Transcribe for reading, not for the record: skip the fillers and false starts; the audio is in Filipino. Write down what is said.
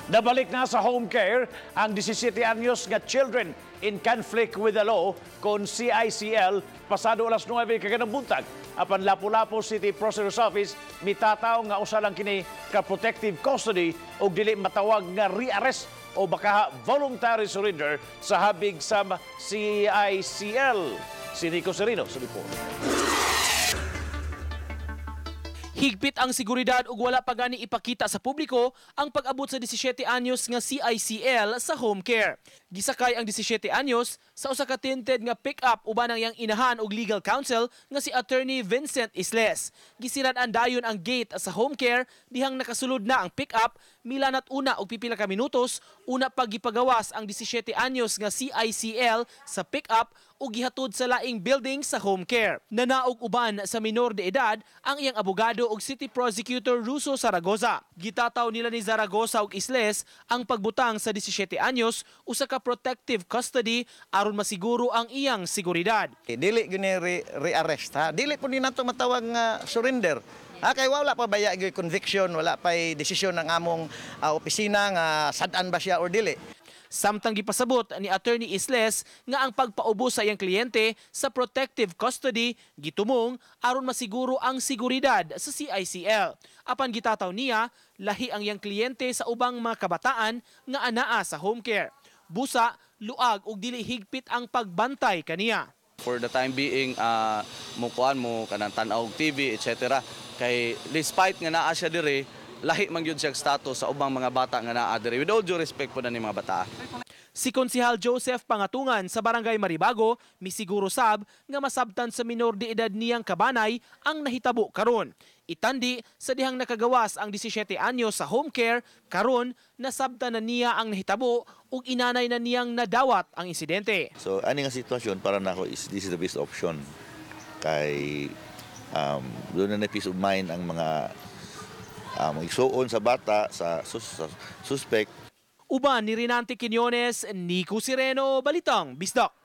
Nabalik na sa home care ang 17 anyos nga children in conflict with the law kon CICL pasado alas 9 kaganang buntag. Apan Lapu-Lapu City Prosecutor's Office mitataw nga usa lang kini ka protective custody ug dili matawag nga rearrest o baka voluntary surrender sa habig sa CICL. Si Nico Serino sa report. Higpit ang seguridad ug wala pa gani ipakita sa publiko ang pag-abot sa 17 anyos nga CICL sa home care. Gisakay ang 17 anyos sa usa ka tinted nga pick-up uban ang iyang inahan ug legal counsel nga si Attorney Vincent Isles. Gisirad-an dayon ang gate sa home care dihang nakasulod na ang pick-up milanat una og pipila ka minutos una pag gipagawas ang 17 anyos nga CICL sa pick-up ug gihatod sa laing building sa home care. Nanaog uban sa minor de edad ang iyang abogado ug City Prosecutor Russo Zaragoza. Gitataw nila ni Zaragoza ug Isles ang pagbutang sa 17 anyos usa ka protective custody aron masiguro ang iyang seguridad. Dili gini re-arrest ha. Dili po ni nato matawag nga surrender. Kay wala pa baya gyud conviction, wala pa desisyon ng among opisina nga sad-an ba siya or dili. Samtang gipasabot ni Attorney Isles nga ang pagpaubos sa iyang kliyente sa protective custody gitumong aron masiguro ang seguridad sa CICL. Apan gitataw niya, lahi ang iyang kliyente sa ubang mga kabataan nga anaa sa home care. Busa, luag ug dili higpit ang pagbantay kaniya. For the time being, mukuan mo kanang tan-aw TV, etc. Kay despite nga naa siya dire, lahi man gyud siya status sa ubang mga bata nga naa dire. With all due respect po na ni mga bata. Si Konsehal Joseph Pangatungan sa Barangay Maribago, misiguro sab nga masabtan sa minor de edad niyang kabanay ang nahitabo karon. Itandi sa dihang nakagawas ang 17 anyos sa home care, karon nasabtan na niya ang nahitabo ug inanay na niyang nadawat ang insidente. So ani nga sitwasyon para nako this is the best option kay doon na peace of mind ang mga igsuon sa bata sa suspect. Uban ni Rinante Quiñones, Nico Sereno, Balitang Bisdak.